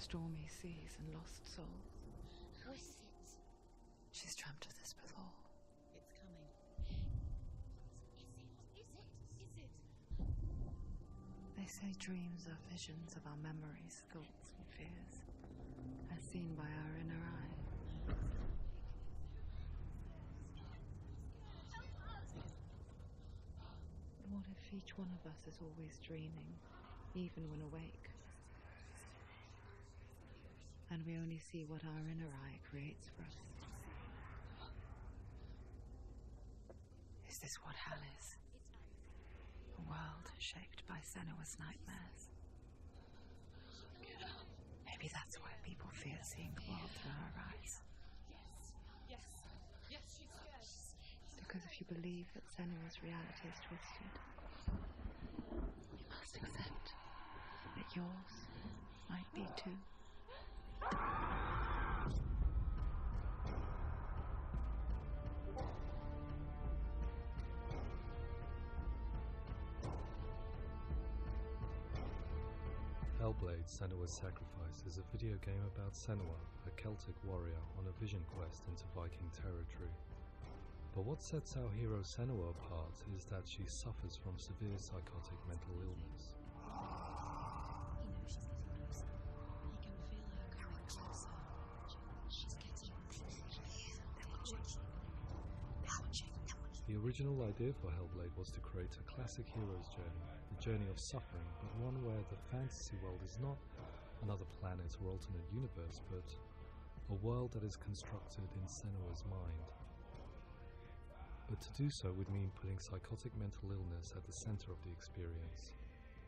stormy seas and lost souls. Who is it? She's dreamt of this before. It's coming. Is it? They say dreams are visions of our memories, thoughts and fears, as seen by our inner eye. But what if each one of us is always dreaming, even when awake? And we only see what our inner eye creates for us. Is this what hell is? A world shaped by Senua's nightmares. Maybe that's why people fear seeing the world through her eyes. Yes, she's scared. Because if you believe that Senua's reality is twisted, you must accept that yours might be too. Hellblade, Senua's Sacrifice is a video game about Senua, a Celtic warrior on a vision quest into Viking territory. But what sets our hero Senua apart is that she suffers from severe psychotic mental illness. He knows she's getting closer. He can feel her coming closer. She's getting closer. They're watching. The original idea for Hellblade was to create a classic hero's journey, the journey of suffering, but one where the fantasy world is not another planet or alternate universe, but a world that is constructed in Senua's mind. But to do so would mean putting psychotic mental illness at the center of the experience,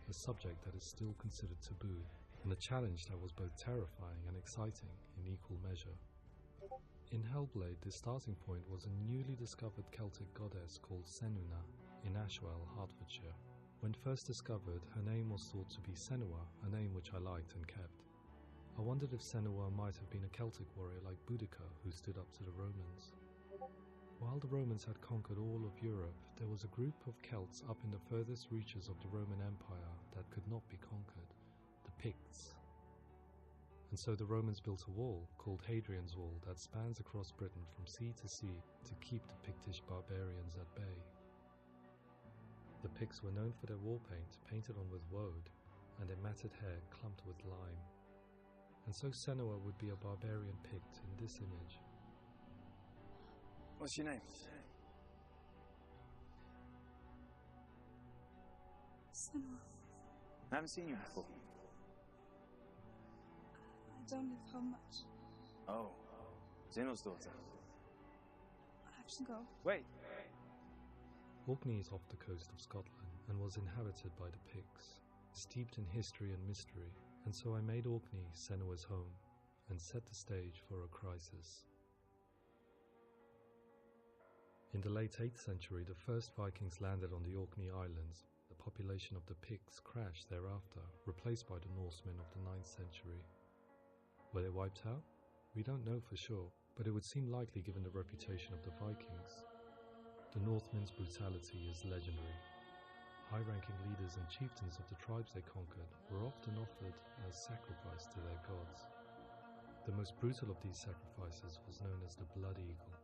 a subject that is still considered taboo, and a challenge that was both terrifying and exciting in equal measure. In Hellblade, the starting point was a newly discovered Celtic goddess called Senua in Ashwell, Hertfordshire. When first discovered, her name was thought to be Senua, a name which I liked and kept. I wondered if Senua might have been a Celtic warrior like Boudica who stood up to the Romans. While the Romans had conquered all of Europe, there was a group of Celts up in the furthest reaches of the Roman Empire that could not be conquered, the Picts. And so the Romans built a wall, called Hadrian's Wall, that spans across Britain from sea to sea to keep the Pictish barbarians at bay. The Picts were known for their war paint, painted on with woad, and their matted hair clumped with lime. And so Senua would be a barbarian Pict in this image. What's your name? Senua. I haven't seen you before. I don't live home much. Oh, Zeno's daughter. I have to go. Wait! Orkney is off the coast of Scotland and was inhabited by the Picts, steeped in history and mystery, and so I made Orkney Senua's home and set the stage for a crisis. In the late 8th century, the first Vikings landed on the Orkney Islands. The population of the Picts crashed thereafter, replaced by the Norsemen of the 9th century. Were they wiped out? We don't know for sure, but it would seem likely given the reputation of the Vikings. The Northmen's brutality is legendary. High-ranking leaders and chieftains of the tribes they conquered were often offered as sacrifice to their gods. The most brutal of these sacrifices was known as the Blood Eagle.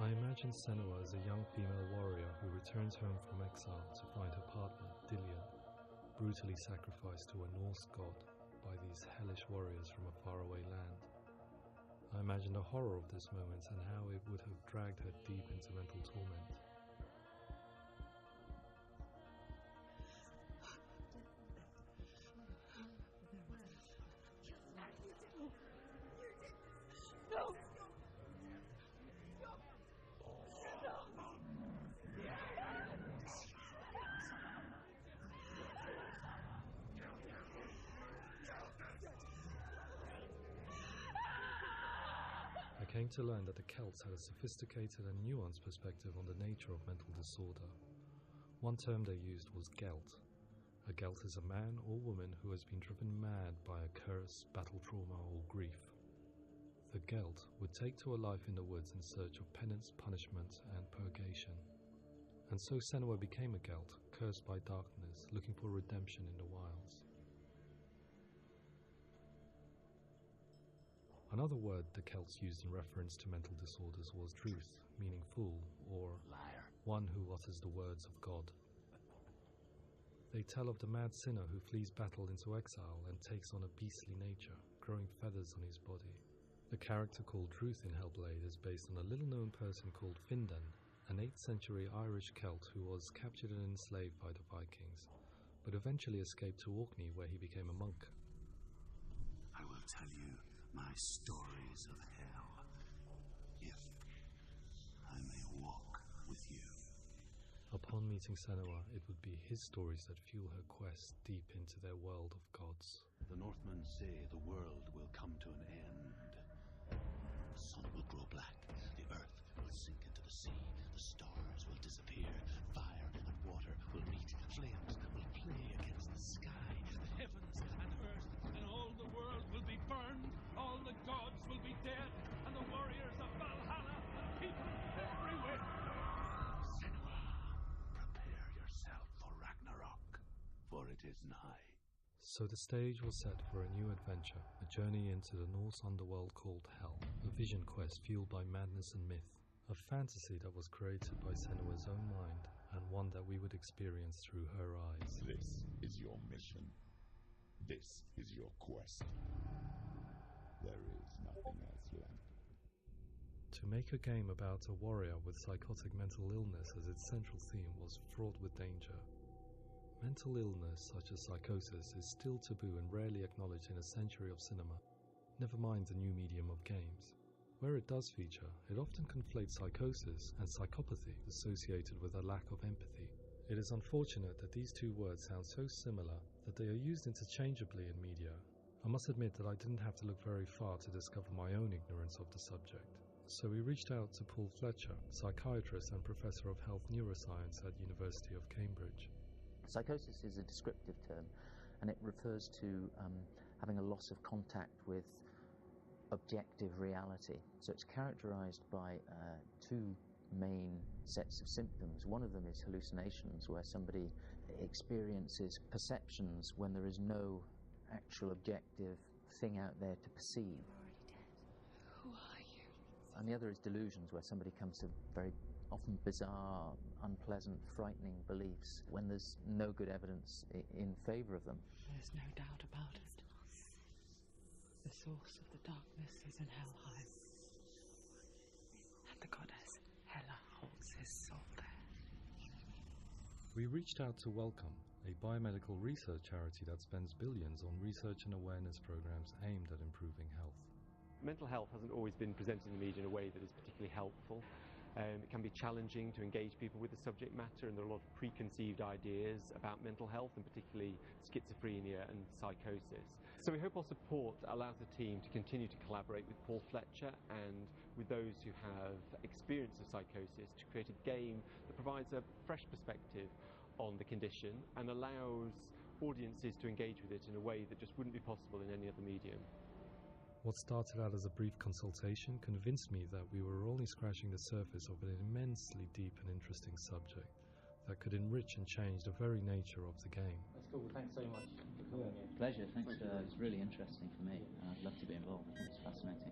I imagine Senua as a young female warrior who returns home from exile to find her partner, Dillion, brutally sacrificed to a Norse god by these hellish warriors from a faraway land. I imagine the horror of this moment and how it would have dragged her deep into mental torment. No! I came to learn that the Celts had a sophisticated and nuanced perspective on the nature of mental disorder. One term they used was gelt. A gelt is a man or woman who has been driven mad by a curse, battle trauma, or grief. The gelt would take to a life in the woods in search of penance, punishment, and purgation. And so Senua became a gelt, cursed by darkness, looking for redemption in the wilds. Another word the Celts used in reference to mental disorders was truth, meaning fool, or Liar. one who utters the words of God. They tell of the mad sinner who flees battle into exile and takes on a beastly nature, growing feathers on his body. The character called Truth in Hellblade is based on a little-known person called Findan, an 8th century Irish Celt who was captured and enslaved by the Vikings, but eventually escaped to Orkney where he became a monk. I will tell you my stories of hell, if I may walk with you. Upon meeting Senua, it would be his stories that fuel her quest deep into their world of gods. The Northmen say the world will come to an end. The sun will grow black, the earth will sink into the sea, the stars will disappear, fire and water will meet, flames will play against the sky, the heavens and earth and all the world will be burned, all the gods will be dead, and the warriors of Valhalla and people everywhere. Senua, prepare yourself for Ragnarok, for it is nigh. So the stage was set for a new adventure, a journey into the Norse underworld called Hell, a vision quest fueled by madness and myth, a fantasy that was created by Senua's own mind, and one that we would experience through her eyes. This is your mission. This is your quest. There is nothing else left. To make a game about a warrior with psychotic mental illness as its central theme was fraught with danger. Mental illness, such as psychosis, is still taboo and rarely acknowledged in a century of cinema, never mind the new medium of games. Where it does feature, it often conflates psychosis and psychopathy associated with a lack of empathy. It is unfortunate that these two words sound so similar that they are used interchangeably in media. I must admit that I didn't have to look very far to discover my own ignorance of the subject. So we reached out to Paul Fletcher, psychiatrist and professor of health neuroscience at University of Cambridge. Psychosis is a descriptive term, and it refers to having a loss of contact with objective reality. So it's characterized by two main sets of symptoms. One of them is hallucinations, where somebody experiences perceptions when there is no actual objective thing out there to perceive. Who are you? And the other is delusions, where somebody comes to very often bizarre, unpleasant, frightening beliefs when there's no good evidence in favor of them. There's no doubt about it. The source of the darkness is in Helheim. And the goddess Hela holds his soul there. We reached out to Welcome, a biomedical research charity that spends billions on research and awareness programs aimed at improving health. Mental health hasn't always been presented in the media in a way that is particularly helpful. It can be challenging to engage people with the subject matter, and there are a lot of preconceived ideas about mental health, and particularly schizophrenia and psychosis. So we hope our support allows the team to continue to collaborate with Paul Fletcher and with those who have experience of psychosis to create a game that provides a fresh perspective on the condition and allows audiences to engage with it in a way that just wouldn't be possible in any other medium. What started out as a brief consultation convinced me that we were only scratching the surface of an immensely deep and interesting subject that could enrich and change the very nature of the game. That's cool. Thanks so much for coming. Pleasure. Thanks. It's really interesting for me. I'd love to be involved. It's fascinating.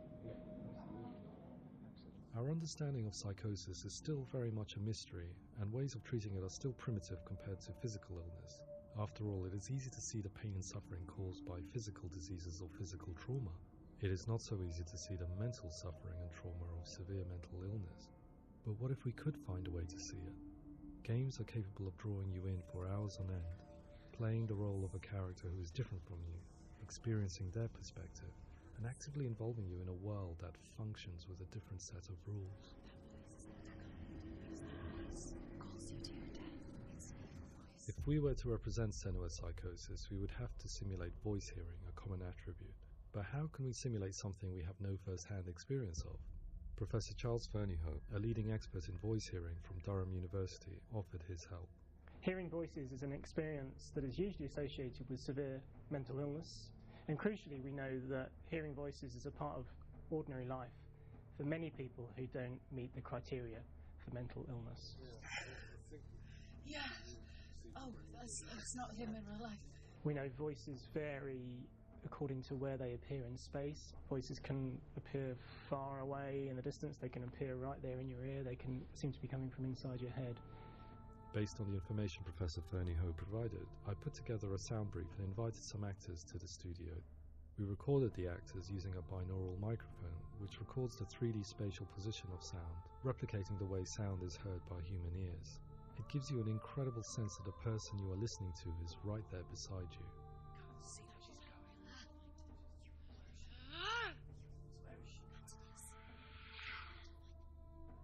Our understanding of psychosis is still very much a mystery, and ways of treating it are still primitive compared to physical illness. After all, it is easy to see the pain and suffering caused by physical diseases or physical trauma. It is not so easy to see the mental suffering and trauma of severe mental illness. But what if we could find a way to see it? Games are capable of drawing you in for hours on end, playing the role of a character who is different from you, experiencing their perspective, and actively involving you in a world that functions with a different set of rules. If we were to represent Senua's psychosis, we would have to simulate voice hearing, a common attribute. But how can we simulate something we have no first-hand experience of? Professor Charles Fernyhough, a leading expert in voice hearing from Durham University, offered his help. Hearing voices is an experience that is usually associated with severe mental illness, and crucially we know that hearing voices is a part of ordinary life for many people who don't meet the criteria for mental illness. Yeah. Oh, that's not him in real life. We know voices vary according to where they appear in space. Voices can appear far away in the distance, they can appear right there in your ear, they can seem to be coming from inside your head. Based on the information Professor Fernie Ho provided, I put together a sound brief and invited some actors to the studio. We recorded the actors using a binaural microphone, which records the 3D spatial position of sound, replicating the way sound is heard by human ears. It gives you an incredible sense that the person you are listening to is right there beside you. Can't see how she's going.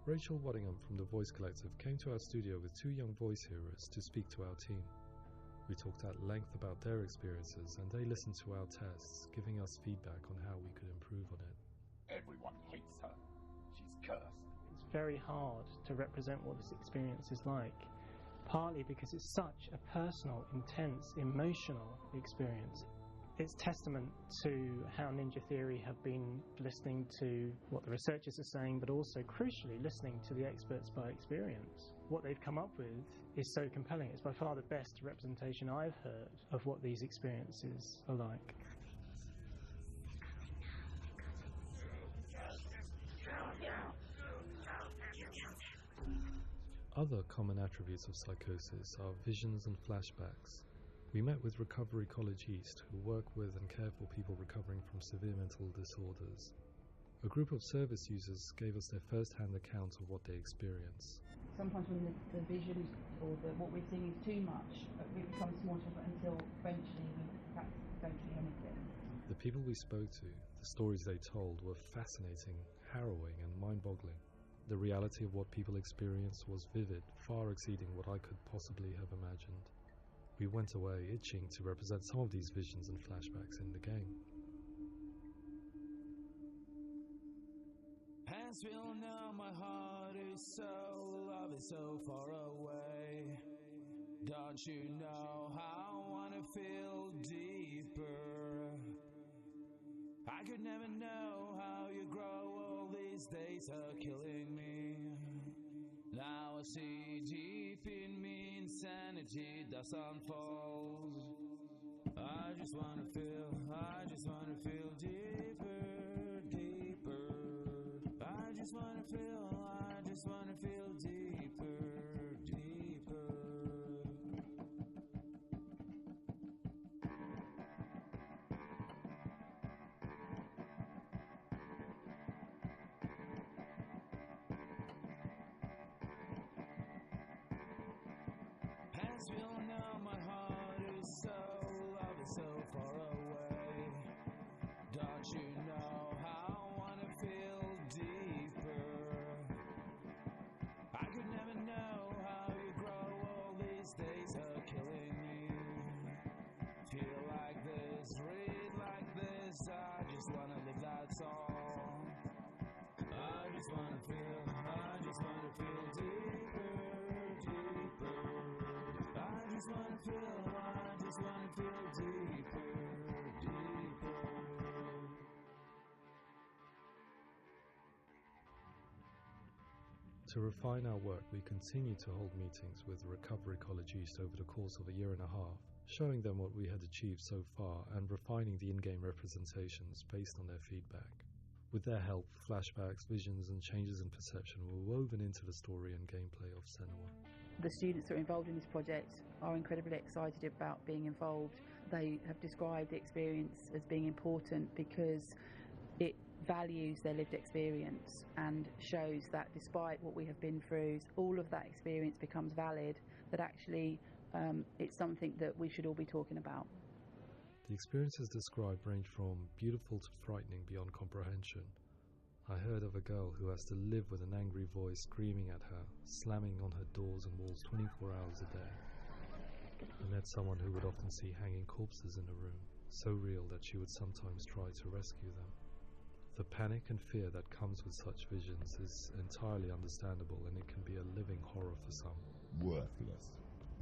Rachel Waddingham from the Voice Collective came to our studio with 2 young voice hearers to speak to our team. We talked at length about their experiences and they listened to our tests, giving us feedback on how we could improve on it. Everyone hates her. She's cursed. It's very hard to represent what this experience is like, partly because it's such a personal, intense, emotional experience. It's testament to how Ninja Theory have been listening to what the researchers are saying, but also, crucially, listening to the experts by experience. What they've come up with is so compelling. It's by far the best representation I've heard of what these experiences are like. Other common attributes of psychosis are visions and flashbacks. We met with Recovery College East, who work with and care for people recovering from severe mental disorders. A group of service users gave us their first-hand account of what they experience. Sometimes when the visions or what we're seeing is too much, it becomes more difficult until eventually we perhaps don't see anything. The people we spoke to, the stories they told, were fascinating, harrowing and mind-boggling. The reality of what people experienced was vivid, far exceeding what I could possibly have imagined. We went away itching to represent some of these visions and flashbacks in the game. Hands will know my heart is so, love is so far away. Don't you know how I wanna feel deeper? I could never know how you grow, all these days are killing me. Now I see deep in me, insanity does unfold. I just wanna feel deeper, deeper. I just wanna feel deeper, deeper. Hands will know my heart is so, love is so far away. Don't you know how I wanna feel deeper? I could never know how you grow, all these days are killing me. Feel like this, read like this, I just wanna live, that's all. I just wanna feel deeper, deeper. I just wanna feel deeper, deeper. To refine our work, we continue to hold meetings with Recovery College East over the course of a year and a half, showing them what we had achieved so far and refining the in-game representations based on their feedback. With their help, flashbacks, visions and changes in perception were woven into the story and gameplay of Senua. The students that are involved in this project are incredibly excited about being involved. They have described the experience as being important because it values their lived experience and shows that despite what we have been through, all of that experience becomes valid, that actually it's something that we should all be talking about. The experiences described range from beautiful to frightening beyond comprehension. I heard of a girl who has to live with an angry voice screaming at her, slamming on her doors and walls 24 hours a day. I met someone who would often see hanging corpses in a room, so real that she would sometimes try to rescue them. The panic and fear that comes with such visions is entirely understandable, and it can be a living horror for some. Worthless,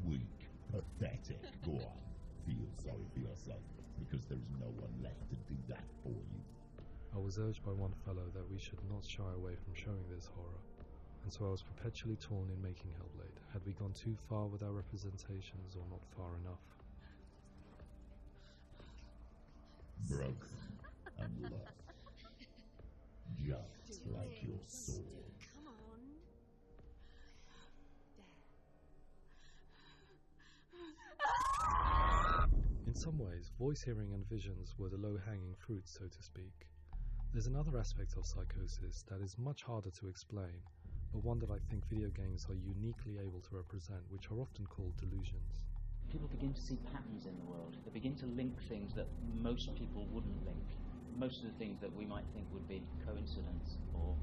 weak, pathetic. Go on, feel sorry for yourself, because there's no one left to do that for you. I was urged by one fellow that we should not shy away from showing this horror, and so I was perpetually torn in making Hellblade. Had we gone too far with our representations or not far enough? broken, and lost. Just like your soul. Come on. In some ways, voice hearing and visions were the low-hanging fruit, so to speak. There's another aspect of psychosis that is much harder to explain, but one that I think video games are uniquely able to represent, which are often called delusions. People begin to see patterns in the world. They begin to link things that most people wouldn't link. Most of the things that we might think would be coincidence or,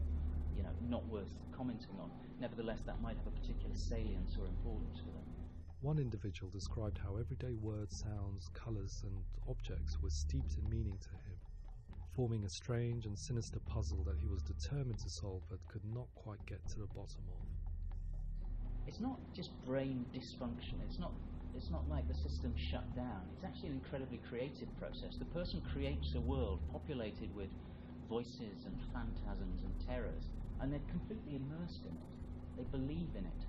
not worth commenting on. Nevertheless, that might have a particular salience or importance for them. One individual described how everyday words, sounds, colours and objects were steeped in meaning to him, forming a strange and sinister puzzle that he was determined to solve but could not quite get to the bottom of. It's not just brain dysfunction. It's not like the system shut down. It's actually an incredibly creative process. The person creates a world populated with voices and phantasms and terrors, and they're completely immersed in it. They believe in it.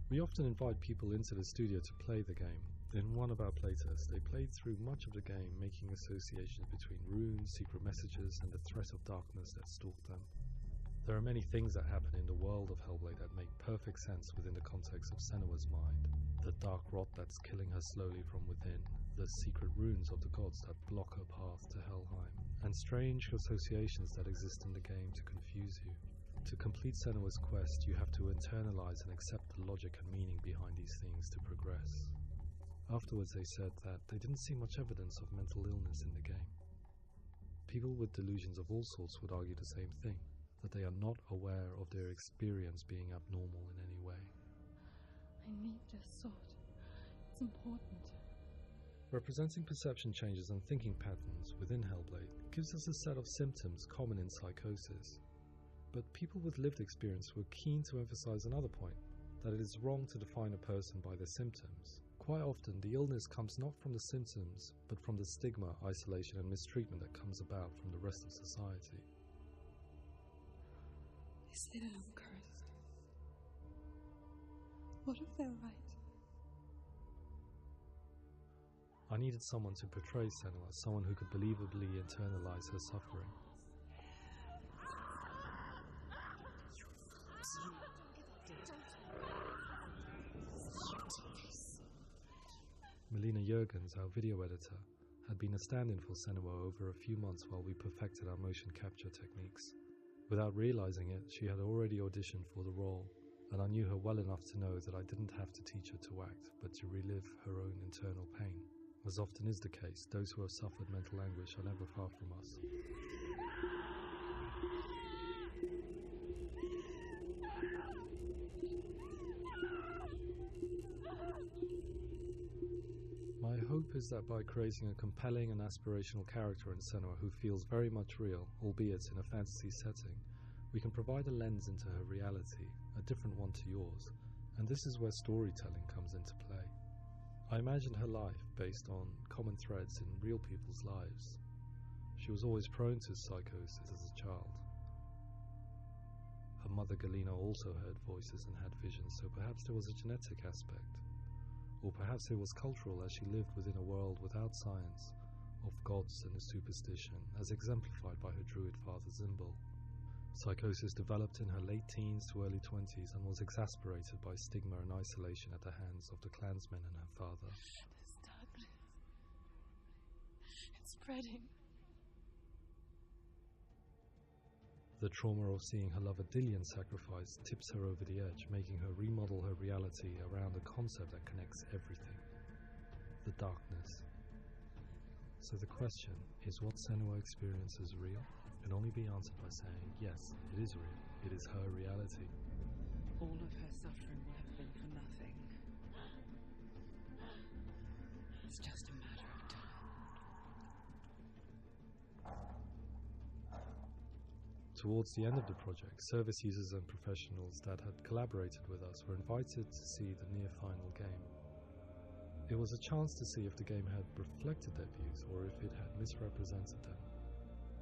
We often invite people into the studio to play the game. In one of our playtests, they played through much of the game, making associations between runes, secret messages, and the threat of darkness that stalked them. There are many things that happen in the world of Hellblade that make perfect sense within the context of Senua's mind. The dark rot that's killing her slowly from within, the secret runes of the gods that block her path to Helheim, and strange associations that exist in the game to confuse you. To complete Senua's quest, you have to internalize and accept the logic and meaning behind these things to progress. Afterwards they said that they didn't see much evidence of mental illness in the game. People with delusions of all sorts would argue the same thing, that they are not aware of their experience being abnormal in any way. I need this sword. It's important. Representing perception changes and thinking patterns within Hellblade gives us a set of symptoms common in psychosis. But people with lived experience were keen to emphasize another point, that it is wrong to define a person by their symptoms. Quite often, the illness comes not from the symptoms, but from the stigma, isolation and mistreatment that comes about from the rest of society. They say that I'm cursed. What if they're right? I needed someone to portray Senua, someone who could believably internalize her suffering. Melina Jurgens, our video editor, had been a stand-in for Senua over a few months while we perfected our motion capture techniques. Without realizing it, she had already auditioned for the role, and I knew her well enough to know that I didn't have to teach her to act, but to relive her own internal pain. As often is the case, those who have suffered mental anguish are never far from us. My hope is that by creating a compelling and aspirational character in Senua who feels very much real, albeit in a fantasy setting, we can provide a lens into her reality, a different one to yours, and this is where storytelling comes into play. I imagined her life based on common threads in real people's lives. She was always prone to psychosis as a child. Her mother Galina also heard voices and had visions, so perhaps there was a genetic aspect. Or perhaps it was cultural, as she lived within a world without science, of gods and a superstition, as exemplified by her druid father Zimbal. Psychosis developed in her late teens to early 20s and was exasperated by stigma and isolation at the hands of the clansmen and her father. This darkness. It's spreading. The trauma of seeing her lover Dillian sacrificed tips her over the edge, making her remodel her reality around a concept that connects everything: the darkness. So the question, is what Senua experiences real? Can only be answered by saying, yes, it is real. It is her reality. All of her suffering will have been for nothing. It's just a matter of time. Towards the end of the project, service users and professionals that had collaborated with us were invited to see the near-final game. It was a chance to see if the game had reflected their views or if it had misrepresented them.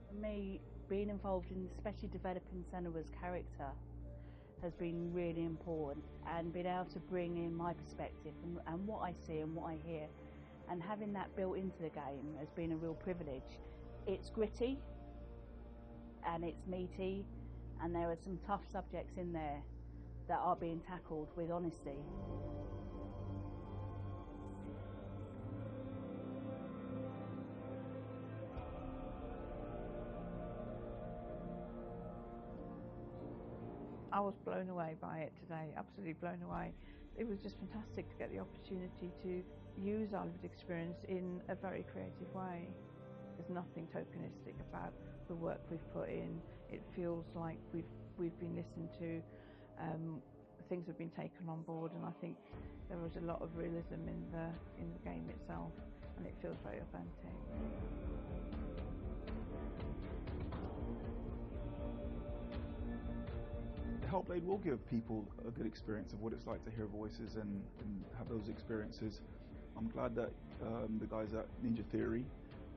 For me, being involved in especially developing Senua's character has been really important, and being able to bring in my perspective and what I see and what I hear and having that built into the game has been a real privilege. It's gritty and it's meaty, and there are some tough subjects in there that are being tackled with honesty. I was blown away by it today, absolutely blown away. It was just fantastic to get the opportunity to use our lived experience in a very creative way. There's nothing tokenistic about the work we've put in. It feels like we've been listened to, things have been taken on board, and I think there was a lot of realism in the game itself, and it feels very authentic. Hellblade will give people a good experience of what it's like to hear voices and have those experiences. I'm glad that the guys at Ninja Theory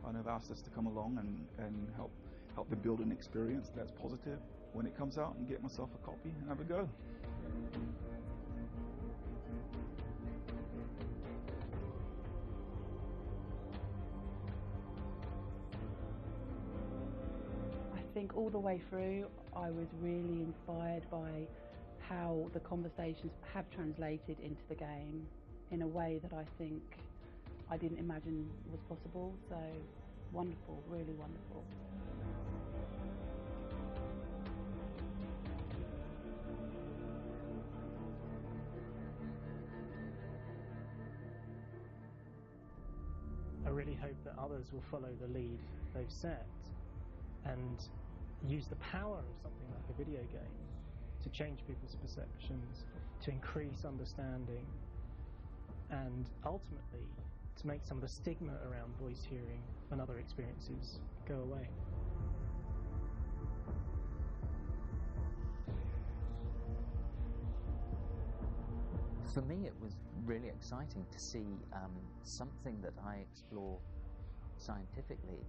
have asked us to come along and help them build an experience that's positive when it comes out, and get myself a copy and have a go. I think all the way through I was really inspired by how the conversations have translated into the game in a way that I think I didn't imagine was possible. So wonderful, really wonderful. I really hope that others will follow the lead they've set and use the power of something like a video game to change people's perceptions, to increase understanding, and ultimately to make some of the stigma around voice hearing and other experiences go away. For me, it was really exciting to see something that I explore scientifically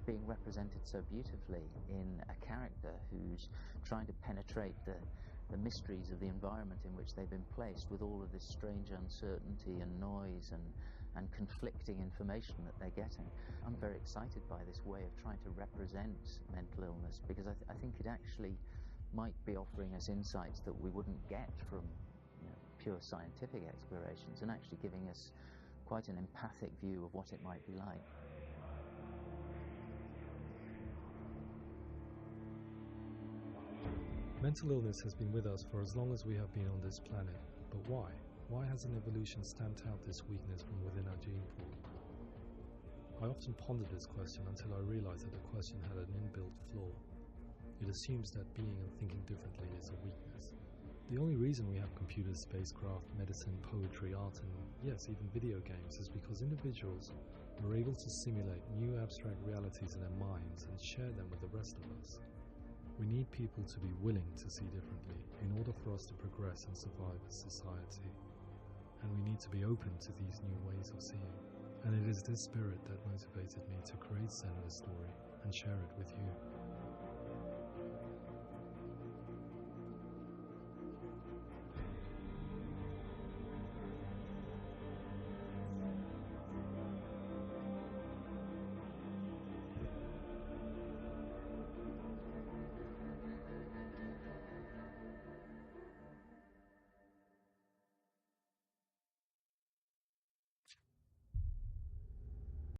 being represented so beautifully in a character who's trying to penetrate the mysteries of the environment in which they've been placed, with all of this strange uncertainty and noise and conflicting information that they're getting. I'm very excited by this way of trying to represent mental illness, because I think it actually might be offering us insights that we wouldn't get from pure scientific explorations, and actually giving us quite an empathic view of what it might be like. Mental illness has been with us for as long as we have been on this planet, but why? Why hasn't evolution stamped out this weakness from within our gene pool? I often pondered this question until I realized that the question had an inbuilt flaw. It assumes that being and thinking differently is a weakness. The only reason we have computers, spacecraft, medicine, poetry, art, and yes, even video games is because individuals are able to simulate new abstract realities in their minds and share them with the rest of us. We need people to be willing to see differently in order for us to progress and survive as society. And we need to be open to these new ways of seeing. And it is this spirit that motivated me to create Senua's story and share it with you.